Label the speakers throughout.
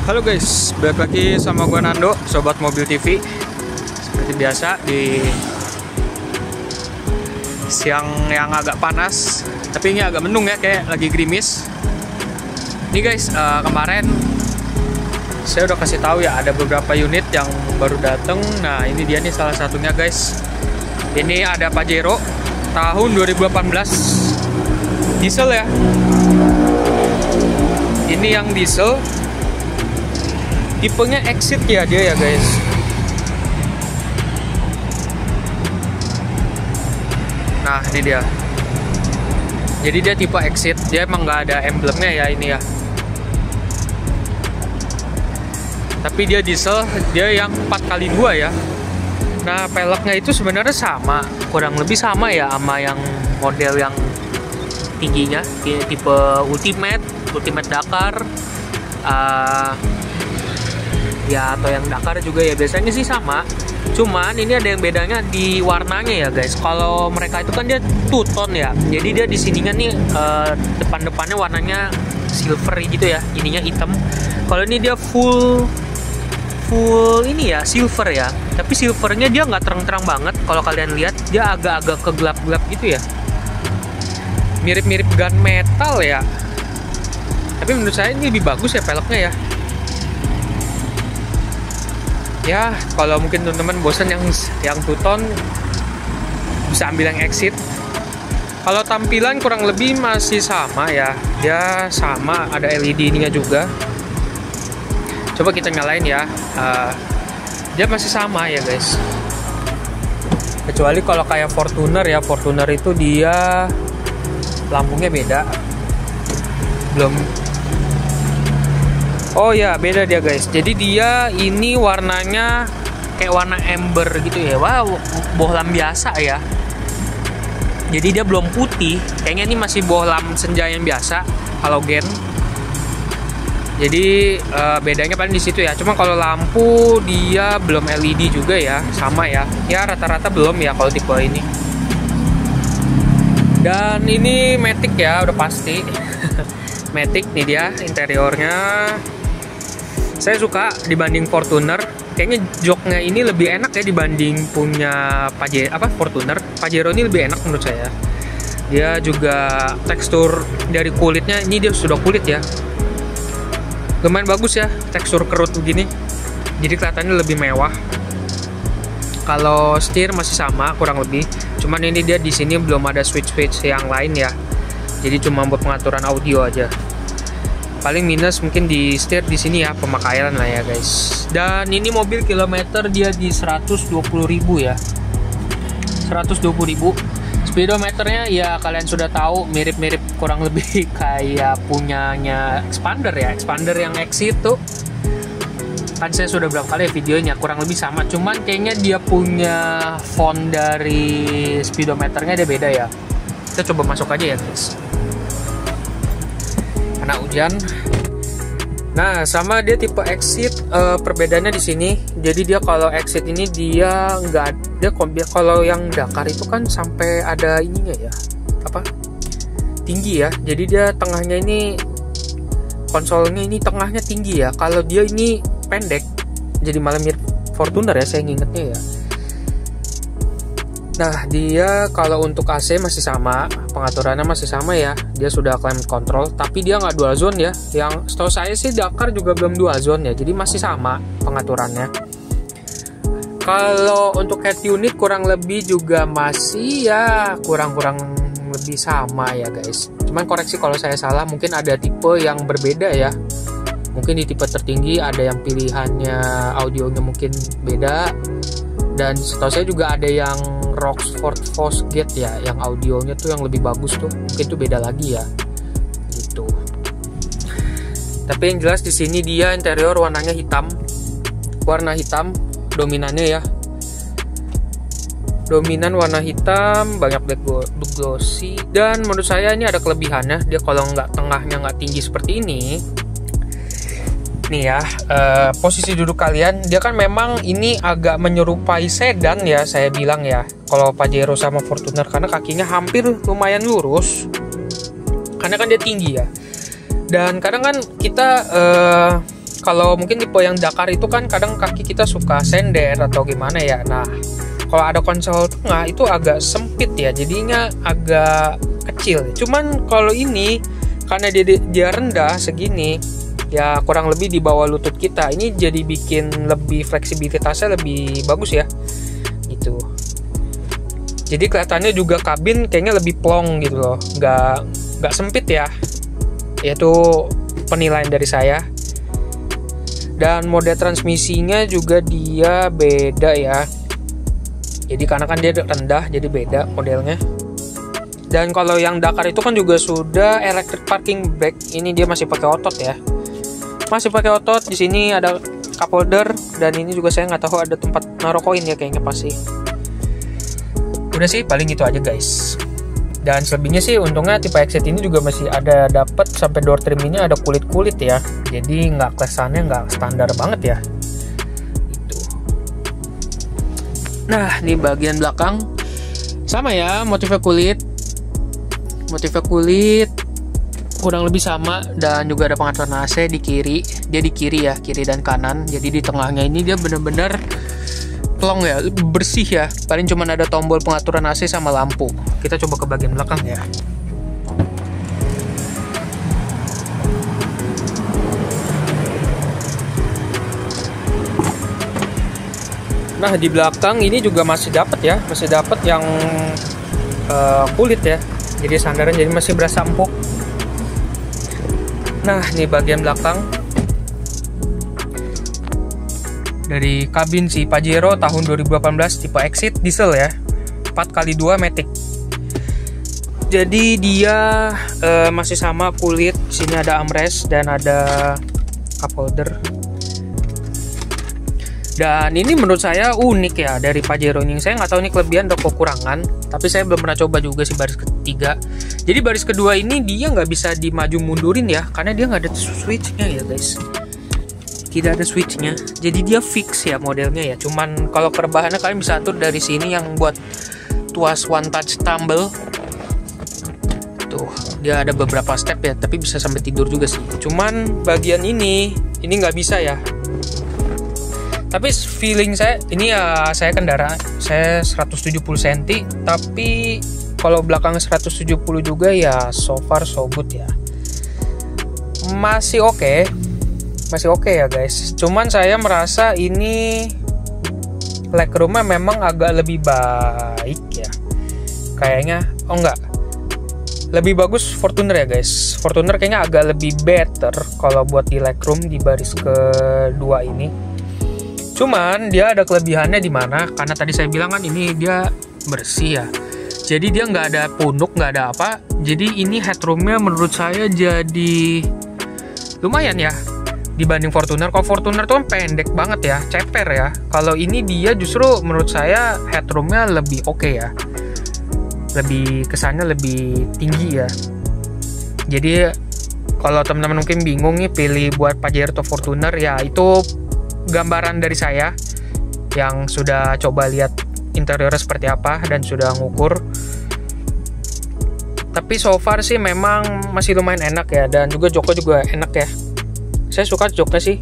Speaker 1: Halo guys, balik lagi sama gue Nando, Sobat Mobil TV. Seperti biasa di siang yang agak panas, tapi ini agak mendung ya, kayak lagi gerimis. Ini guys, kemarin saya udah kasih tahu ya, ada beberapa unit yang baru datang. Nah ini dia nih salah satunya guys. Ini ada Pajero tahun 2018 diesel ya. Ini yang diesel, tipenya Exit ya dia ya guys. Nah ini dia. Jadi dia tipe Exit, dia emang nggak ada emblemnya ya ini ya. Tapi dia diesel, dia yang 4x2 ya. Nah peleknya itu sebenarnya sama, kurang lebih sama ya sama yang model yang tingginya, tipe Ultimate Dakar. Ya atau yang Dakar juga ya biasanya sih sama, cuman ini ada yang bedanya di warnanya ya guys. Kalau mereka itu kan dia two tone ya, jadi dia di sininya nih depan-depannya warnanya silver gitu ya, ininya hitam. Kalau ini dia full ini ya silver ya, tapi silvernya dia nggak terang-terang banget. Kalau kalian lihat dia agak-agak kegelap-gelap gitu ya, mirip-mirip gunmetal ya. Tapi menurut saya ini lebih bagus ya peleknya ya. Ya kalau mungkin teman-teman bosan yang two tone, bisa ambil yang Exit. Kalau tampilan kurang lebih masih sama ya, dia sama, ada LED-nya juga. Coba kita nyalain ya, dia masih sama ya guys. Kecuali kalau kayak Fortuner ya, Fortuner itu dia lampunya beda. Belum. Oh ya beda dia guys. Jadi dia ini warnanya kayak warna ember gitu ya. Wow, bohlam biasa ya. Jadi dia belum putih. Kayaknya ini masih bohlam senja yang biasa, halogen. Jadi bedanya paling di situ ya. Cuma kalau lampu dia belum LED juga ya, sama ya. Ya rata-rata belum ya kalau tipe ini. Dan ini Matic ya, udah pasti. Matic nih dia interiornya. Saya suka dibanding Fortuner. Kayaknya joknya ini lebih enak ya dibanding punya Fortuner. Pajero ini lebih enak menurut saya. Dia juga tekstur dari kulitnya, ini dia sudah kulit ya. Lumayan bagus ya, tekstur kerut begini. Jadi kelihatannya lebih mewah. Kalau setir masih sama kurang lebih. Cuman ini dia di sini belum ada switch yang lain ya. Jadi cuma buat pengaturan audio aja. Paling minus mungkin di setir di sini ya, pemakaian lah ya guys. Dan ini mobil kilometer dia di 120.000 ya. 120.000. Speedometernya ya kalian sudah tahu, mirip-mirip kurang lebih kayak punyanya Expander ya. Expander yang Exit tuh kan saya sudah berapa kali videonya, kurang lebih sama. Cuman kayaknya dia punya font dari speedometernya dia beda ya. Kita coba masuk aja ya guys. Karena hujan. Nah, sama dia tipe Exit, perbedaannya di sini. Jadi dia kalau Exit ini dia nggak ada, kalau yang Dakar itu kan sampai ada ininya ya, tinggi ya. Jadi dia tengahnya ini, konsolnya ini tengahnya tinggi ya. Kalau dia ini pendek, jadi malah mirip Fortuner ya, saya ngingetnya ya. Nah dia kalau untuk AC masih sama, pengaturannya masih sama ya. Dia sudah climate control, tapi dia nggak dual zone ya. Yang setahu saya sih Dakar juga belum dual zone ya, jadi masih sama pengaturannya. Kalau untuk head unit kurang lebih juga masih ya kurang lebih sama ya guys. Cuman koreksi kalau saya salah, mungkin ada tipe yang berbeda ya. Mungkin di tipe tertinggi ada yang pilihannya audionya mungkin beda. Dan setahu saya juga ada yang Rockford Fosgate ya, yang audionya tuh yang lebih bagus tuh, mungkin tuh beda lagi ya, gitu. Tapi yang jelas di sini dia interior warnanya hitam, warna hitam dominannya ya, dominan warna hitam, banyak black glossy. Dan menurut saya ini ada kelebihannya, dia kalau tengahnya nggak tinggi seperti ini. Nih ya, posisi duduk kalian, dia kan memang ini agak menyerupai sedan ya, saya bilang ya. Kalau Pajero sama Fortuner, karena kakinya hampir lumayan lurus, karena kan dia tinggi ya. Dan kadang kan kita kalau mungkin tipe yang Dakar itu kan kadang kaki kita suka sender atau gimana ya. Nah, kalau ada konsol tengah itu agak sempit ya, jadinya agak kecil. Cuman kalau ini karena dia rendah segini, ya kurang lebih di bawah lutut kita, ini jadi bikin lebih fleksibilitasnya lebih bagus ya gitu. Jadi kelihatannya juga kabin kayaknya lebih plong gitu loh, nggak sempit ya. Itu penilaian dari saya. Dan mode transmisinya juga dia beda ya. Jadi karena kan dia rendah, jadi beda modelnya. Dan kalau yang Dakar itu kan juga sudah electric parking brake. Ini dia masih pakai otot ya. Masih pakai otot. Di sini ada cup holder, dan ini juga saya nggak tahu ada tempat naruh koin ya kayaknya pasti. Udah sih paling itu aja guys. Dan selebihnya sih untungnya tipe Exit ini juga masih ada dapat sampai door trim ini ada kulit-kulit ya. Jadi nggak klesannya nggak standar banget ya. Itu. Nah di bagian belakang sama ya, motifnya kulit kurang lebih sama, dan juga ada pengaturan AC di kiri. Dia di kiri ya, kiri dan kanan. Jadi di tengahnya ini dia bener-bener plong ya, bersih ya. Paling cuma ada tombol pengaturan AC sama lampu. Kita coba ke bagian belakang ya. Nah di belakang ini juga masih dapat ya, masih dapat yang kulit ya. Jadi sandaran jadi masih berasa empuk. Nah ini bagian belakang dari kabin si Pajero tahun 2018 tipe Exit diesel ya, 4x2 matic. Jadi dia masih sama kulit. Sini ada armrest dan ada cup holder. Dan ini menurut saya unik ya dari Pajero ini. Saya nggak tahu ini kelebihan atau kekurangan, tapi saya belum pernah coba juga sih baris ketiga. Jadi baris kedua ini dia nggak bisa dimaju mundurin ya, karena dia nggak ada switchnya ya guys. Tidak ada switchnya, jadi dia fix ya modelnya ya. Cuman kalau perubahannya kalian bisa atur dari sini yang buat tuas one touch tumble. Tuh dia ada beberapa step ya, tapi bisa sampai tidur juga sih. Cuman bagian ini nggak bisa ya. Tapi feeling saya ini ya, saya kendaraan saya 170 cm, tapi kalau belakang 170 juga ya so far so good ya. Masih oke ya guys. Cuman saya merasa ini legroomnya memang agak lebih baik ya. Kayaknya lebih bagus Fortuner ya guys. Fortuner kayaknya agak lebih better kalau buat di legroom di baris kedua ini. Cuman dia ada kelebihannya di mana? Karena tadi saya bilang kan ini dia bersih ya. Jadi dia nggak ada punuk, nggak ada apa. Jadi ini headroomnya menurut saya jadi lumayan ya dibanding Fortuner. Kalau Fortuner tuh kan pendek banget ya, ceper ya. Kalau ini dia justru menurut saya headroomnya lebih oke ya. Lebih kesannya lebih tinggi ya. Jadi kalau teman-teman mungkin bingung nih pilih buat Pajero atau Fortuner, ya itu gambaran dari saya yang sudah coba lihat interiornya seperti apa dan sudah ngukur. Tapi so far sih memang masih lumayan enak ya, dan juga joknya juga enak ya. Saya suka joknya sih,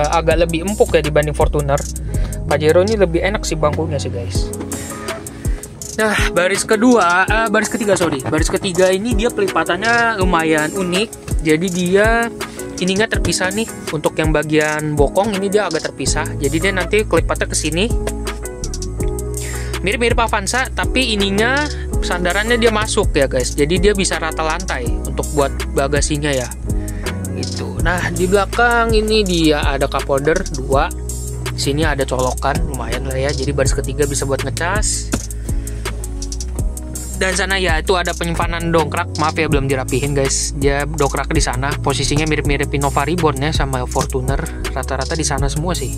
Speaker 1: agak lebih empuk ya dibanding Fortuner. Pajero ini lebih enak sih bangkunya sih guys. Nah baris ketiga ini dia pelipatannya lumayan unik. Jadi dia ini nggak terpisah nih. Untuk yang bagian bokong ini dia agak terpisah. Jadi dia nanti kelipatnya ke sini. Mirip-mirip Avanza, tapi ininya sandarannya dia masuk ya guys. Jadi dia bisa rata lantai untuk buat bagasinya ya. Itu. Nah di belakang ini dia ada cup holder 2. Sini ada colokan, lumayan lah ya. Jadi baris ketiga bisa buat ngecas. Dan sana ya itu ada penyimpanan dongkrak. Maaf ya belum dirapihin guys. Dia dongkrak di sana. Posisinya mirip-mirip Innova Reborn ya sama Fortuner. Rata-rata di sana semua sih.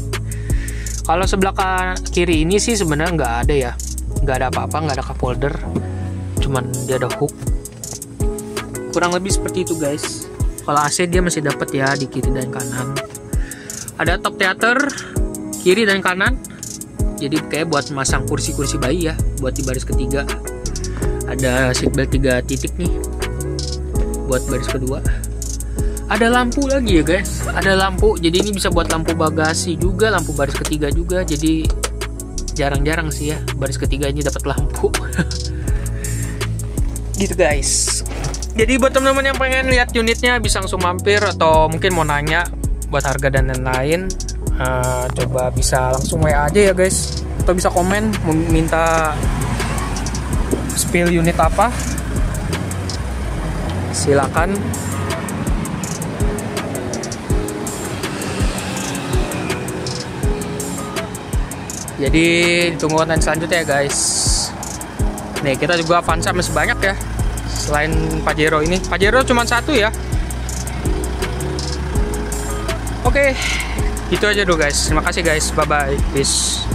Speaker 1: Kalau sebelah kiri ini sih sebenarnya nggak ada ya. Nggak ada apa-apa, nggak ada cup holder. Cuman dia ada hook. Kurang lebih seperti itu guys. Kalau AC dia masih dapat ya di kiri dan kanan. Ada top theater kiri dan kanan. Jadi kayak buat masang kursi-kursi bayi ya. Buat di baris ketiga. Ada seatbelt 3 titik nih buat baris kedua. Ada lampu lagi ya guys, ada lampu. Jadi ini bisa buat lampu bagasi juga, lampu baris ketiga juga. Jadi jarang-jarang sih ya baris ketiga ini dapat lampu. Gitu guys. Jadi buat teman-teman yang pengen lihat unitnya bisa langsung mampir, atau mungkin mau nanya buat harga dan lain-lain, coba bisa langsung WA aja ya guys, atau bisa komen minta spill unit apa, silakan. Jadi ditunggu konten selanjutnya ya guys. Nih kita juga Avanza masih banyak ya, selain Pajero ini. Pajero cuma satu ya. Oke, itu aja dulu guys. Terima kasih guys, bye bye, peace.